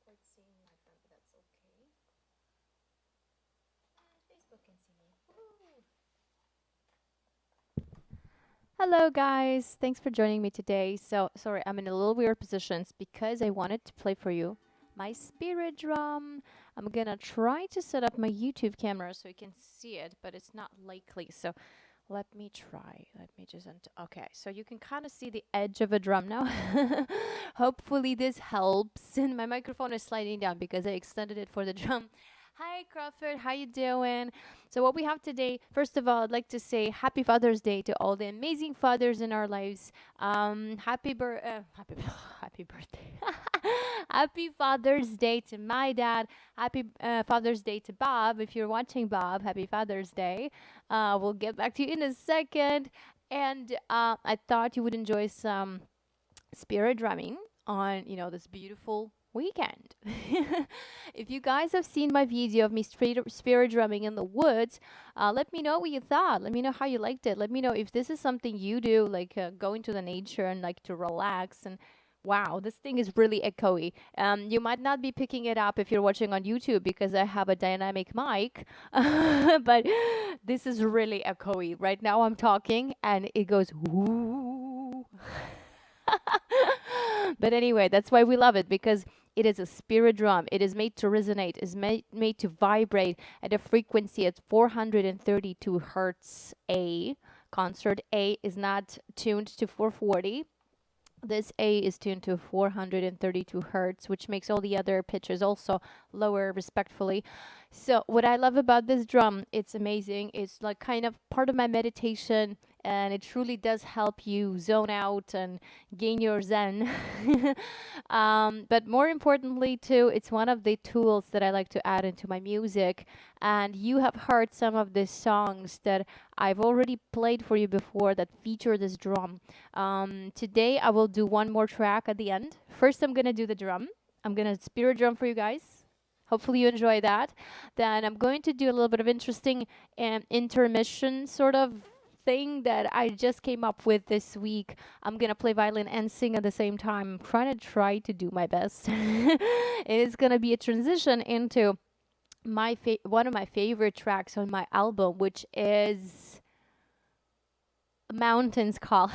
quite seeing my friend, but that's okay. Facebook can see me. Woo! Hello, guys. Thanks for joining me today. So, sorry, I'm in a little weird positions because I wanted to play for you my spirit drum. I'm gonna try to set up my YouTube camera so you can see it, but it's not likely. So, let me try. Let me just okay. So you can kind of see the edge of a drum now. Hopefully this helps. And my microphone is sliding down because I extended it for the drum. Hi Crawford, how you doing? So what we have today, first of all, I'd like to say Happy Father's Day to all the amazing fathers in our lives. Happy happy birthday, Happy Father's Day to my dad. Happy Father's Day to Bob. If you're watching, Bob, Happy Father's Day. We'll get back to you in a second. And I thought you would enjoy some spirit drumming on, this beautiful weekend. If you guys have seen my video of me spirit drumming in the woods, let me know what you thought. Let me know how you liked it. Let me know if this is something you do, like go into the nature and like to relax. And wow, this thing is really echoey. You might not be picking it up if you're watching on YouTube because I have a dynamic mic, but this is really echoey. Right now I'm talking and it goes whoo. But anyway, that's why we love it, because it is a spirit drum. It is made to resonate, is made to vibrate at a frequency at 432 hertz A. Concert A is not tuned to 440. This A is tuned to 432 hertz, which makes all the other pitches also lower respectfully. So what I love about this drum, it's amazing. It's like kind of part of my meditation, and it truly does help you zone out and gain your zen. But more importantly, too, it's one of the tools that I like to add into my music. And you have heard some of the songs that I've already played for you before that feature this drum. Today I will do one more track at the end. First, I'm gonna do the drum. I'm gonna spirit drum for you guys. Hopefully you enjoy that. Then I'm going to do a little bit of interesting intermission sort of thing that I just came up with this week. I'm gonna play violin and sing at the same time. I'm try to do my best. It's gonna be a transition into one of my favorite tracks on my album, which is Mountains Call.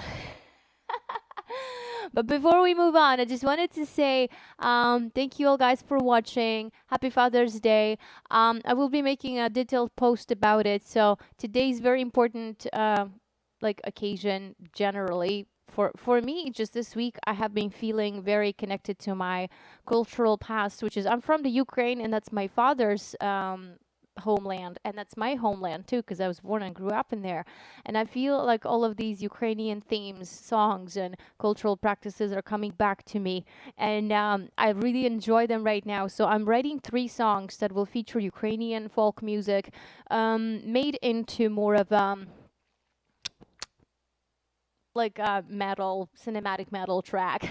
But before we move on, I just wanted to say thank you all guys for watching. Happy Father's Day. I will be making a detailed post about it. So today's very important like occasion generally. For me, just this week, I have been feeling very connected to my cultural past, which is I'm from the Ukraine, and that's my father's homeland, and that's my homeland too, because I was born and grew up in there. And I feel like all of these Ukrainian themes, songs, and cultural practices are coming back to me, and I really enjoy them right now. So I'm writing 3 songs that will feature Ukrainian folk music, made into more of like a metal, cinematic metal track.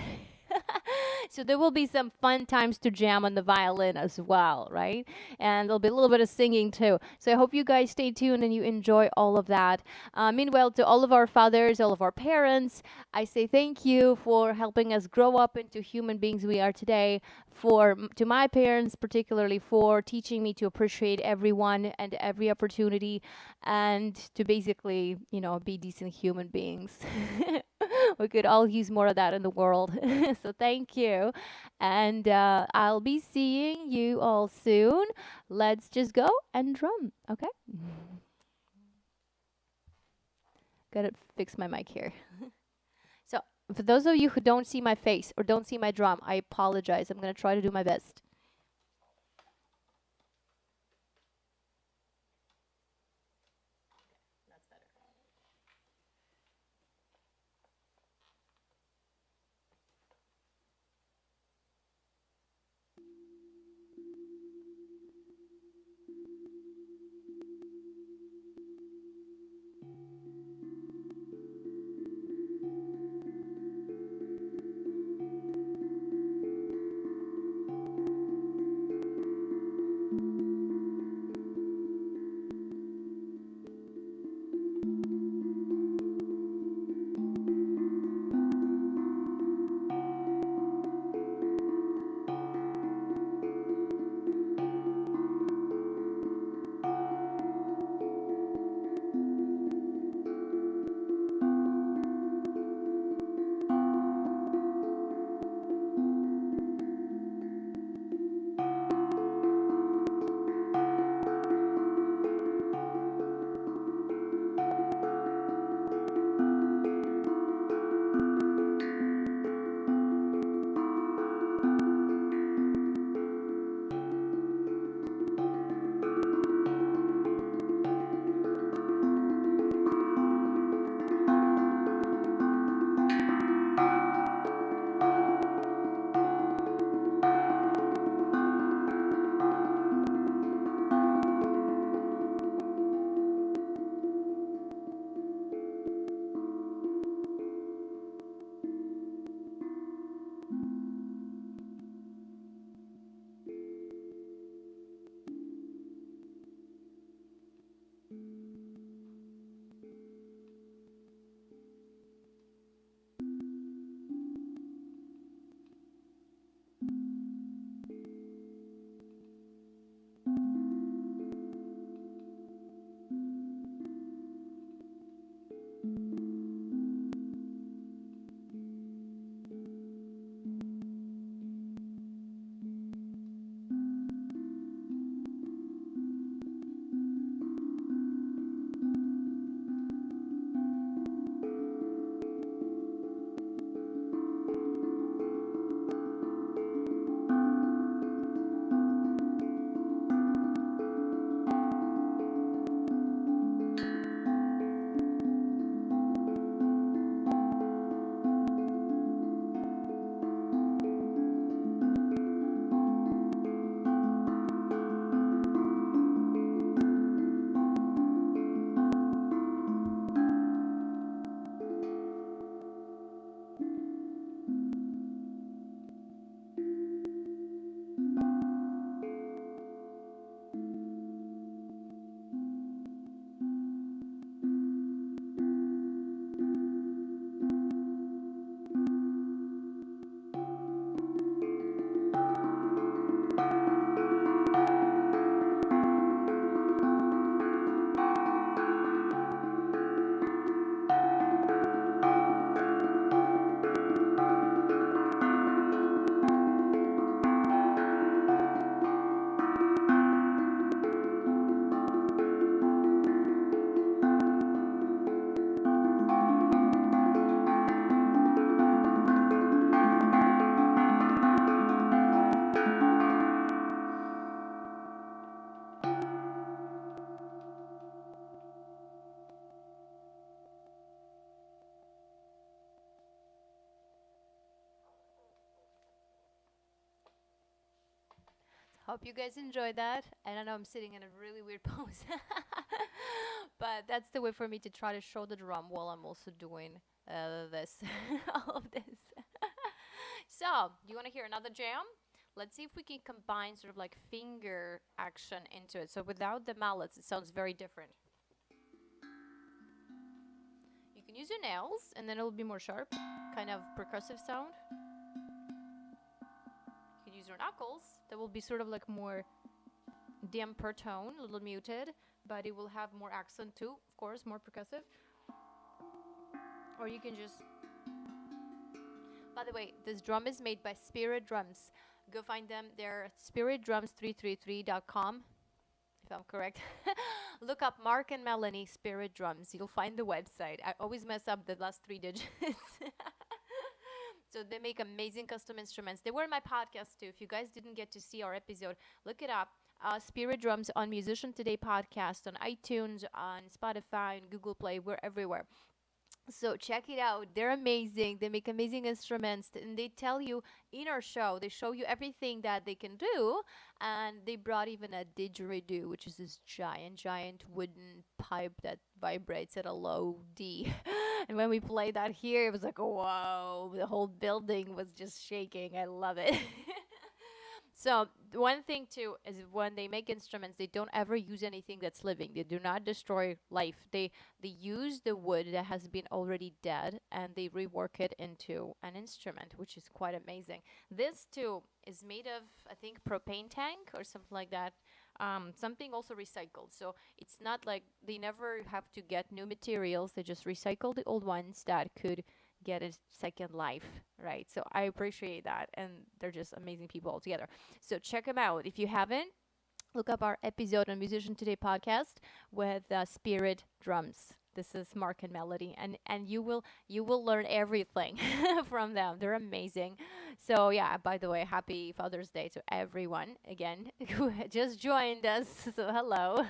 So there will be some fun times to jam on the violin as well, right? And there'll be a little bit of singing too. So I hope you guys stay tuned and you enjoy all of that. Meanwhile, to all of our fathers, all of our parents, I say thank you for helping us grow up into human beings we are today. To my parents particularly, for teaching me to appreciate everyone and every opportunity, and to basically, be decent human beings. We could all use more of that in the world. So thank you. And I'll be seeing you all soon. Let's just go and drum, okay? Gotta fix my mic here. So for those of you who don't see my face or don't see my drum, I apologize. I'm gonna try to do my best. That's better. Hope you guys enjoyed that. And I know I'm sitting in a really weird pose, but that's the way for me to try to show the drum while I'm also doing this, all of this. So, you want to hear another jam? Let's see if we can combine sort of like finger action into it. So without the mallets, it sounds very different. You can use your nails, and then it'll be more sharp, kind of percussive sound. You can use your knuckles. That will be sort of like more damper tone, a little muted, but it will have more accent too, of course, more percussive. Or you can just... By the way, this drum is made by Spirit Drums. Go find them. They're at spiritdrums333.com, if I'm correct. Look up Mark and Melanie Spirit Drums. You'll find the website. I always mess up the last 3 digits. So they make amazing custom instruments. They were in my podcast too. If you guys didn't get to see our episode, look it up. Spirit Drums on Musician Today podcast, on iTunes, on Spotify, and Google Play. We're everywhere. So check it out. They're amazing. They make amazing instruments, and they tell you in our show, they show you everything that they can do. And they brought even a didgeridoo, which is this giant wooden pipe that vibrates at a low D. And when we played that here, it was like, whoa, the whole building was just shaking. I love it. So one thing too is when they make instruments, they don't ever use anything that's living. They do not destroy life. They use the wood that has been already dead, and they rework it into an instrument, which is quite amazing. This too is made of, I think, propane tank or something like that. Something also recycled. So it's not like they never have to get new materials. They just recycle the old ones that could get a second life, right? So I appreciate that, and they're just amazing people altogether. So check them out. If you haven't, look up our episode on Musician Today podcast with Spirit Drums. This is Mark and Melody, and you will learn everything from them. They're amazing. So yeah, by the way, happy Father's Day to everyone again who just joined us. So hello.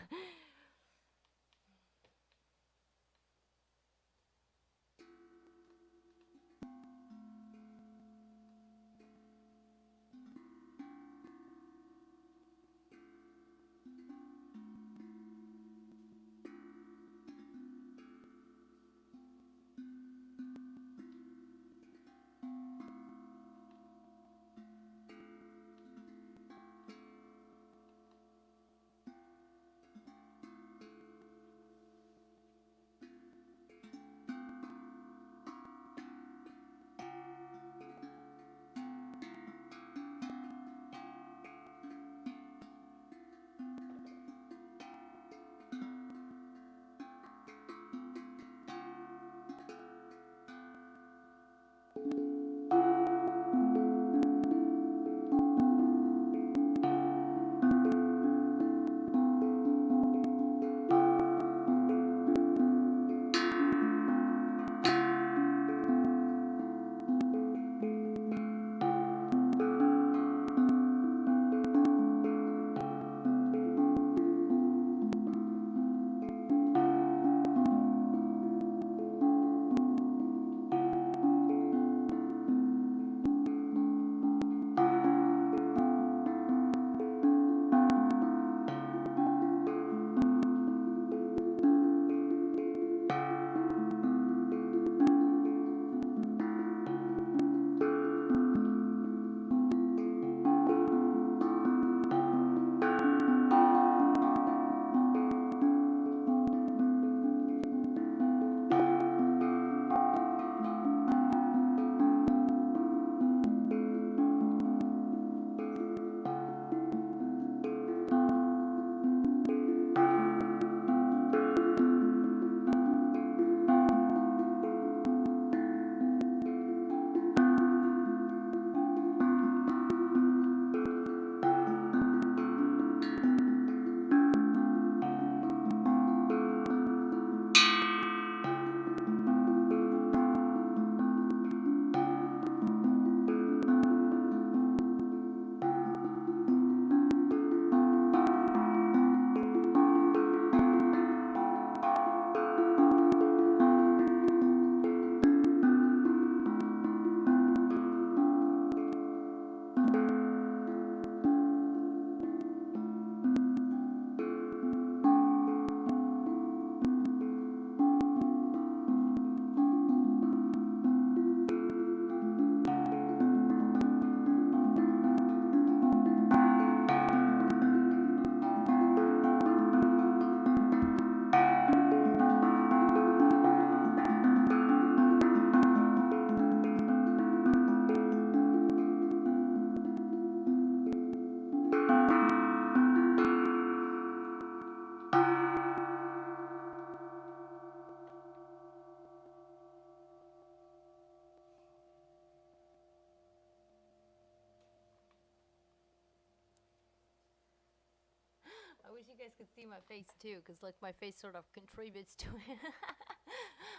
wish you guys could see my face too, because like my face sort of contributes to it.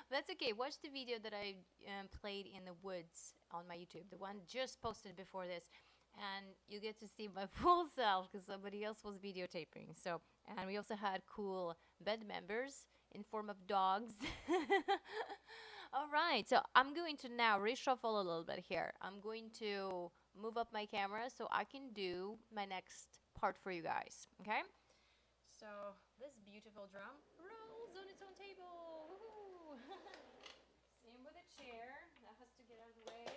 That's okay. Watch the video that I played in the woods on my YouTube, the one just posted before this, and you get to see my full self because somebody else was videotaping. So, and we also had cool bed members in form of dogs. All right, so I'm going to now reshuffle a little bit here. I'm going to move up my camera so I can do my next part for you guys, okay? So this beautiful drum rolls on its own table. Same with a chair. That has to get out of the way.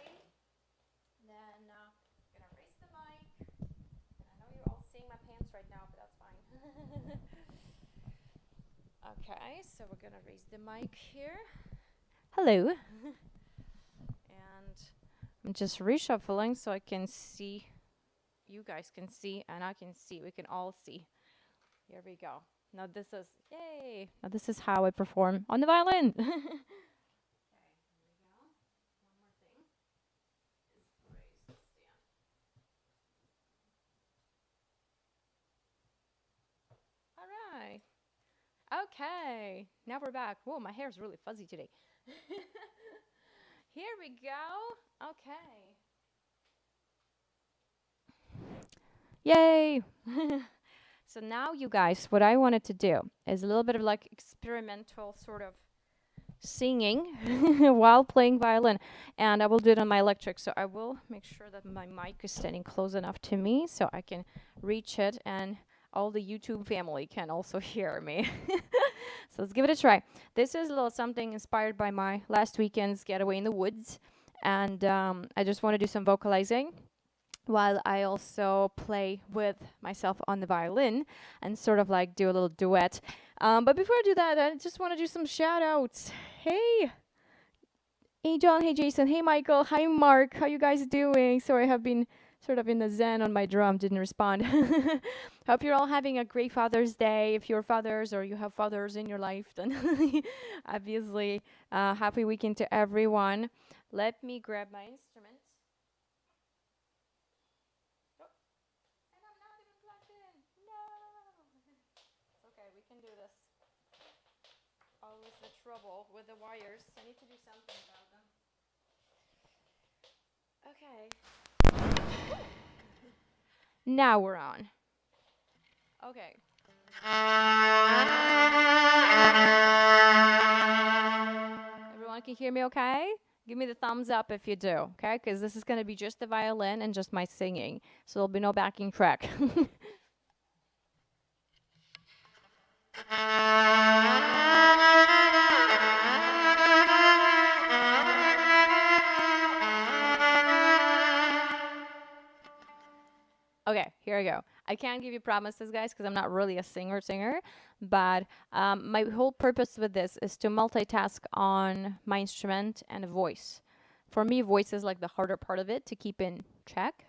Then I'm gonna raise the mic. And I know you're all seeing my pants right now, but that's fine. Okay, so we're gonna raise the mic here. Hello. And I'm just reshuffling so I can see, you guys can see, and I can see, we can all see. Here we go. Now this is, yay! Now this is how I perform on the violin. Okay, here we go. One more thing is raise the stand. All right. Okay, now we're back. Whoa, my hair's really fuzzy today. Here we go. Okay. Yay! So now, you guys, what I wanted to do is a little bit of like experimental sort of singing while playing violin, and I will do it on my electric. So I will make sure that my mic is standing close enough to me so I can reach it, and all the YouTube family can also hear me. So let's give it a try. This is a little something inspired by my last weekend's getaway in the woods, and I just want to do some vocalizing while I also play with myself on the violin and sort of like do a little duet. But before I do that, I just want to do some shout outs. Hey John, hey Jason, hey Michael, hi Mark, how you guys doing? Sorry, I have been sort of in the zen on my drum, didn't respond. Hope you're all having a great Father's Day. If you're fathers or you have fathers in your life, then obviously happy weekend to everyone. Let me grab my instrument. Oh, and I'm not even plugged in. No. Okay, we can do this. Always the trouble with the wires. I need to do something about them. Okay. Now we're on. Okay. Everyone can hear me okay? Give me the thumbs up if you do, okay? Because this is going to be just the violin and just my singing. So there'll be no backing track. Okay, here I go. I can't give you promises, guys, because I'm not really a singer, but my whole purpose with this is to multitask on my instrument and a voice. For me, voice is like the harder part of it to keep in check.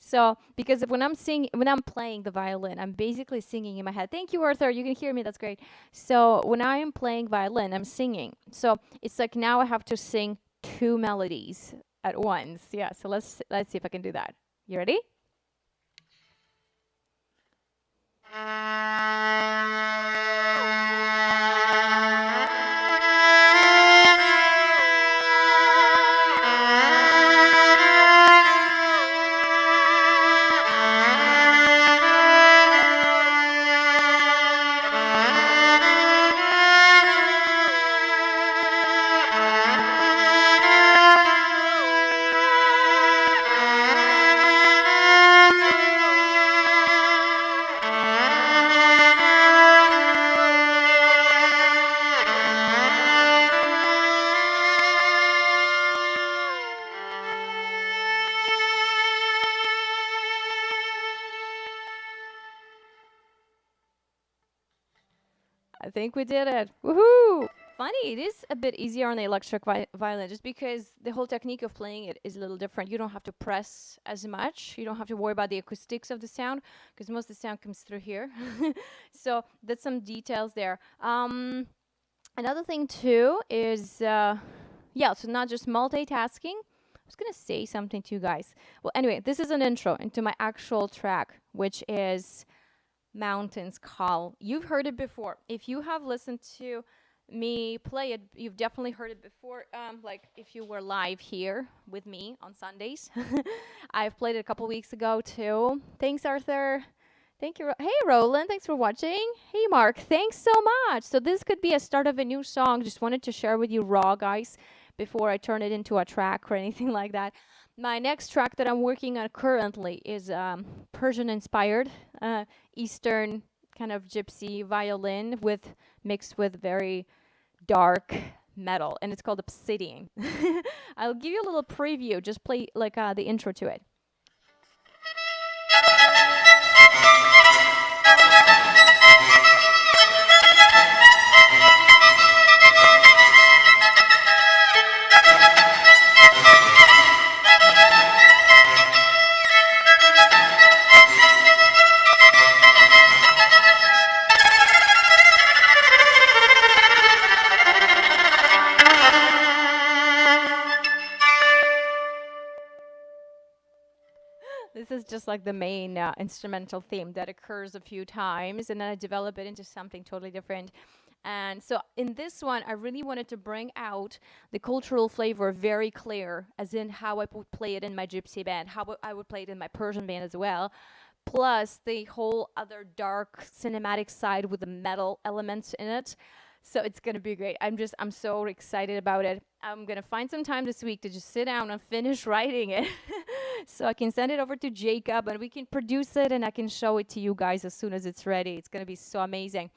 So, because when I'm playing the violin, I'm basically singing in my head. Thank you, Arthur. You can hear me. That's great. So when I am playing violin, I'm singing. So it's like now I have to sing two melodies at once. Yeah. So let's see if I can do that. You ready? I think we did it. Woohoo! Funny, it is a bit easier on the electric violin just because the whole technique of playing it is a little different. You don't have to press as much. You don't have to worry about the acoustics of the sound because most of the sound comes through here. So that's some details there. Another thing too is, so not just multitasking. I was going to say something to you guys. Well, anyway, this is an intro into my actual track, which is Mountains Call. You've heard it before. If you have listened to me play it, you've definitely heard it before. Like if you were live here with me on Sundays. I've played it a couple weeks ago too. Thanks, Arthur. Thank you. Hey, Roland. Thanks for watching. Hey, Mark. Thanks so much. So this could be a start of a new song. Just wanted to share with you raw, guys, before I turn it into a track or anything like that. My next track that I'm working on currently is Persian-inspired, Eastern kind of gypsy violin with mixed with very dark metal, and it's called Obsidian. I'll give you a little preview. Just play like the intro to it. This is just like the main instrumental theme that occurs a few times, and then I develop it into something totally different. And so in this one, I really wanted to bring out the cultural flavor very clear, as in how I would play it in my gypsy band, how I would play it in my Persian band as well, plus the whole other dark cinematic side with the metal elements in it. So it's gonna be great. I'm so excited about it. I'm gonna find some time this week to just sit down and finish writing it, so I can send it over to Jacob and we can produce it and I can show it to you guys as soon as it's ready. It's gonna be so amazing.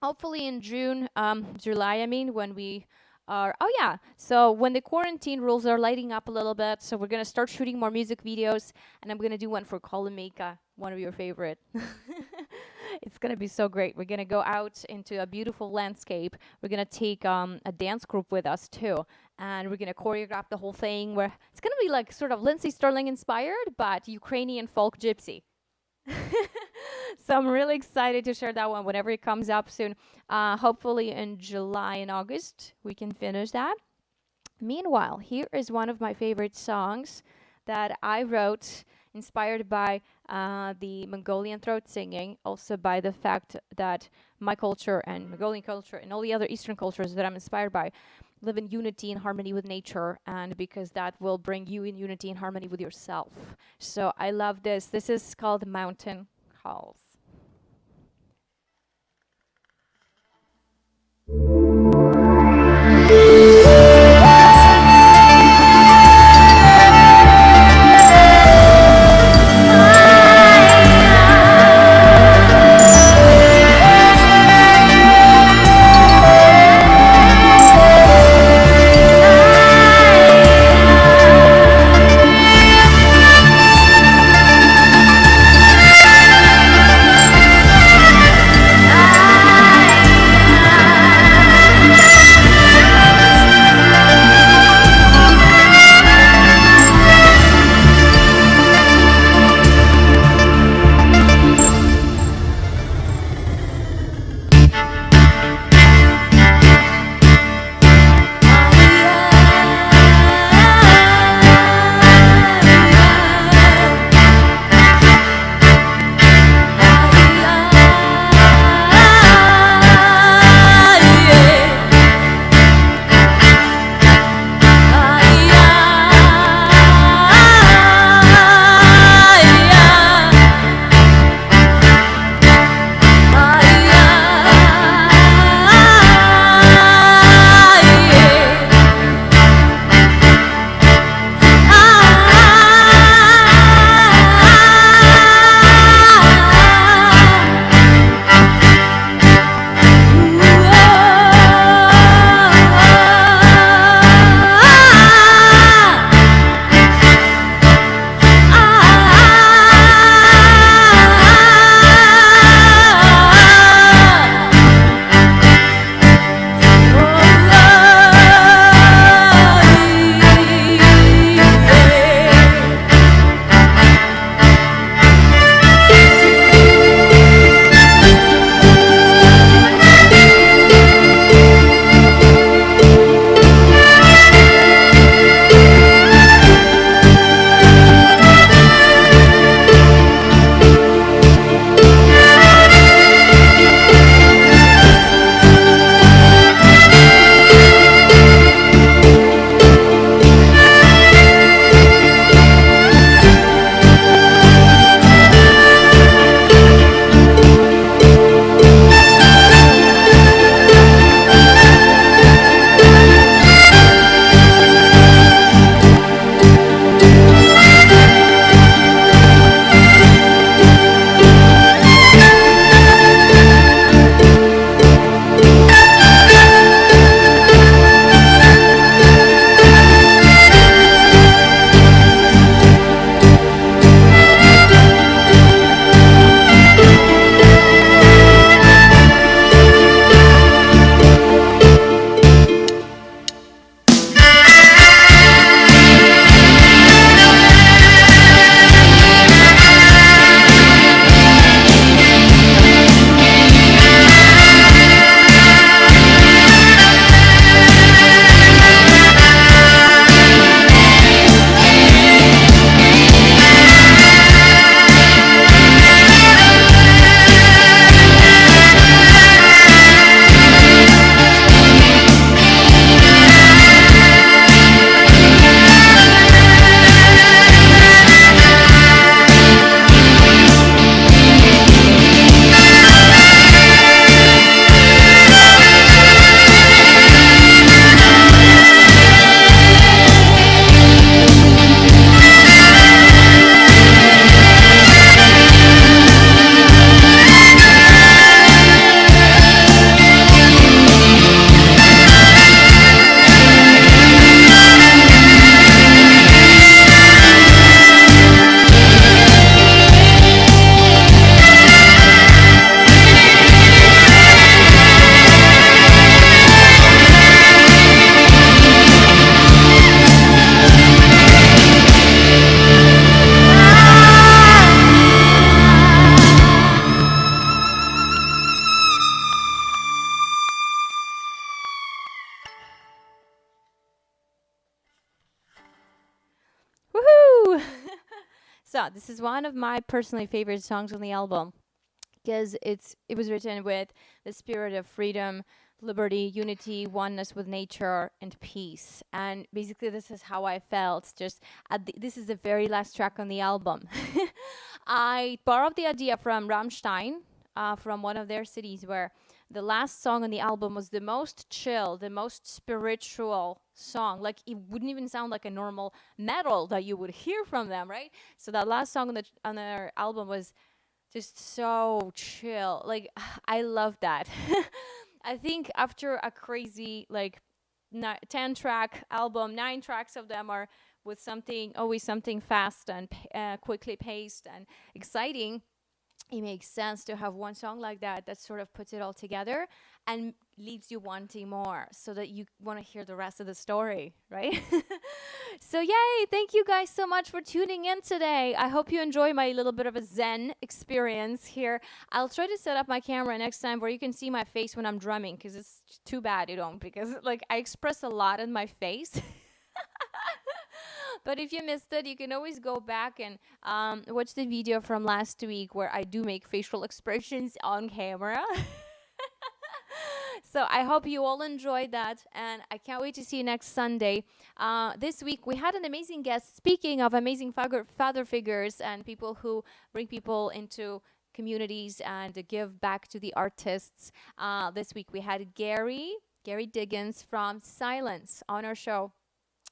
Hopefully in July, I mean, when we are, oh yeah, so when the quarantine rules are lighting up a little bit, so we're gonna start shooting more music videos, and I'm gonna do one for Kolomika, one of your favorite. It's gonna be so great. We're gonna go out into a beautiful landscape. We're gonna take a dance group with us too, and we're gonna choreograph the whole thing. Where it's gonna be like sort of Lindsey Sterling inspired, but Ukrainian folk gypsy. So I'm really excited to share that one whenever it comes up soon. Hopefully in July and August we can finish that. Meanwhile, here is one of my favorite songs that I wrote, inspired by the Mongolian throat singing, also by the fact that my culture and Mongolian culture and all the other Eastern cultures that I'm inspired by live in unity and harmony with nature, and because that will bring you in unity and harmony with yourself. So I love this. This is called Mountain Calls. So this is one of my personally favorite songs on the album because it was written with the spirit of freedom, liberty, unity, oneness with nature, and peace. And basically, this is how I felt. Just this is the very last track on the album. I borrowed the idea from Rammstein, from one of their cities, where the last song on the album was the most chill, the most spiritual song. Like it wouldn't even sound like a normal metal that you would hear from them, right? So that last song on their album was just so chill. Like I love that. I think after a crazy like 10 track album, 9 tracks of them are with something, always something fast and quickly paced and exciting. It makes sense to have one song like that that sort of puts it all together and leaves you wanting more so that you want to hear the rest of the story, right? So yay, thank you guys so much for tuning in today. I hope you enjoy my little bit of a zen experience here. I'll try to set up my camera next time where you can see my face when I'm drumming, because it's too bad you don't, because like I express a lot in my face. But if you missed it, you can always go back and watch the video from last week where I do make facial expressions on camera. So I hope you all enjoyed that, and I can't wait to see you next Sunday. This week we had an amazing guest. Speaking of amazing father figures and people who bring people into communities and give back to the artists, this week we had Garry Diggins from Silence on our show.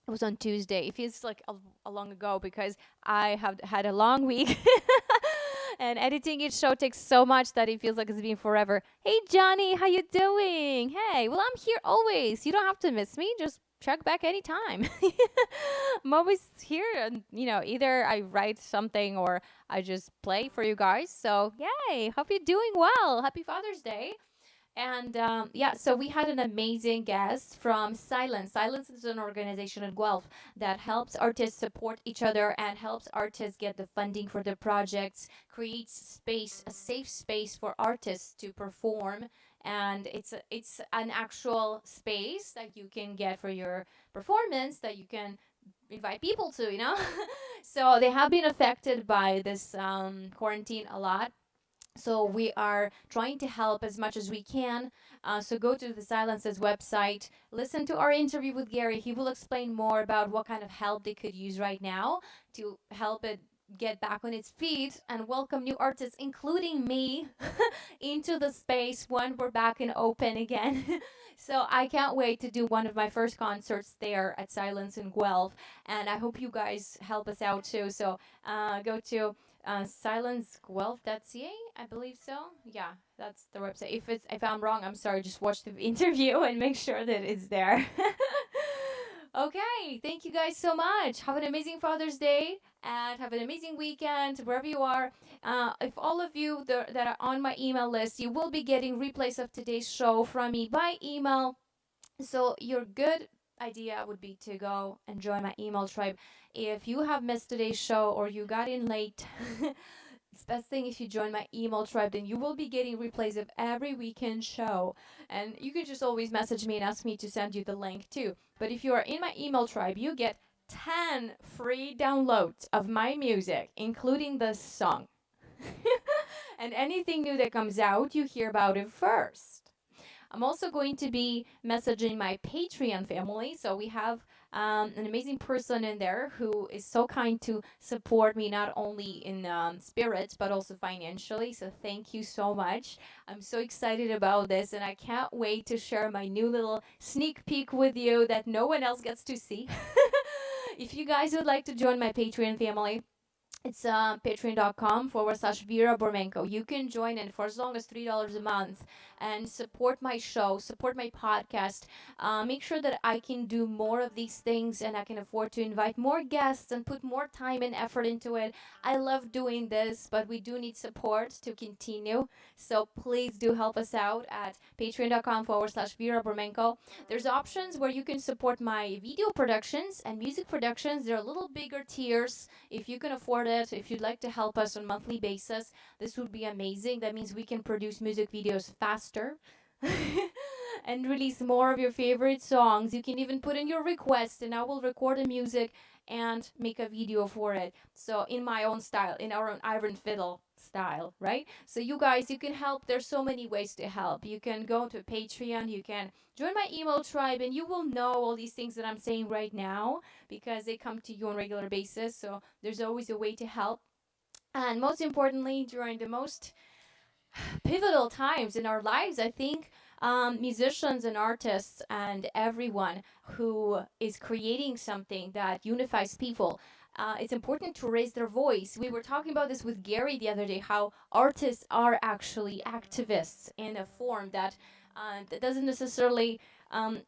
It was on Tuesday. It feels like a long ago because I have had a long week. And editing each show takes so much that it feels like it's been forever. Hey, Johnny, how you doing? Hey, well, I'm here always. You don't have to miss me. Just check back anytime. I'm always here. And, either I write something or I just play for you guys. So, yay. Hope you're doing well. Happy Father's Day. And so we had an amazing guest from Silence. Silence is an organization in Guelph that helps artists support each other and helps artists get the funding for their projects, creates space, a safe space for artists to perform. And it's an actual space that you can get for your performance that you can invite people to. So they have been affected by this quarantine a lot. So we are trying to help as much as we can. So go to the Silence's website, listen to our interview with Garry. He will explain more about what kind of help they could use right now to help it get back on its feet and welcome new artists, including me, into the space when we're back and open again. So I can't wait to do one of my first concerts there at Silence in Guelph. And I hope you guys help us out too. So go to silenceguelph.ca, I believe so. Yeah, that's the website. If I'm wrong, I'm sorry. Just watch the interview and make sure that it's there. Okay, thank you guys so much. Have an amazing Father's Day and have an amazing weekend wherever you are. If all of you that are on my email list, you will be getting replays of today's show from me by email. So your good idea would be to go and join my email tribe. If you have missed today's show or you got in late, it's best thing if you join my email tribe, then you will be getting replays of every weekend show. And you can just always message me and ask me to send you the link too. But if you are in my email tribe, you get 10 free downloads of my music, including this song. And anything new that comes out, you hear about it first. I'm also going to be messaging my Patreon family. So we have an amazing person in there who is so kind to support me not only in spirit, but also financially. So thank you so much. I'm so excited about this, and I can't wait to share my new little sneak peek with you that no one else gets to see. If you guys would like to join my Patreon family, it's patreon.com/Vera Bormenko. You can join in for as long as $3 a month and support my show, support my podcast. Make sure that I can do more of these things and I can afford to invite more guests and put more time and effort into it. I love doing this, but we do need support to continue. So please do help us out at patreon.com/Vera Bormenko. There's options where you can support my video productions and music productions. They're a little bigger tiers. If you can afford it, if you'd like to help us on a monthly basis, this would be amazing. That means we can produce music videos faster and release more of your favorite songs. You can even put in your request, and I will record the music and make a video for it. So in my own style, in our own Iron Fiddle style, right? So you guys, you can help. There's so many ways to help. You can go to Patreon, you can join my email tribe, and you will know all these things that I'm saying right now because they come to you on a regular basis. So there's always a way to help. And most importantly, during the most pivotal times in our lives, I think musicians and artists and everyone who is creating something that unifies people, it's important to raise their voice. We were talking about this with Gary the other day, how artists are actually activists in a form that doesn't necessarily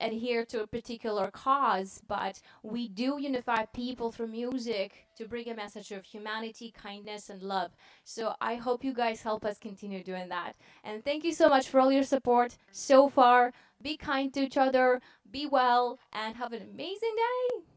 adhere to a particular cause, but we do unify people through music to bring a message of humanity, kindness, and love. So I hope you guys help us continue doing that. And thank you so much for all your support so far. Be kind to each other, be well, and have an amazing day.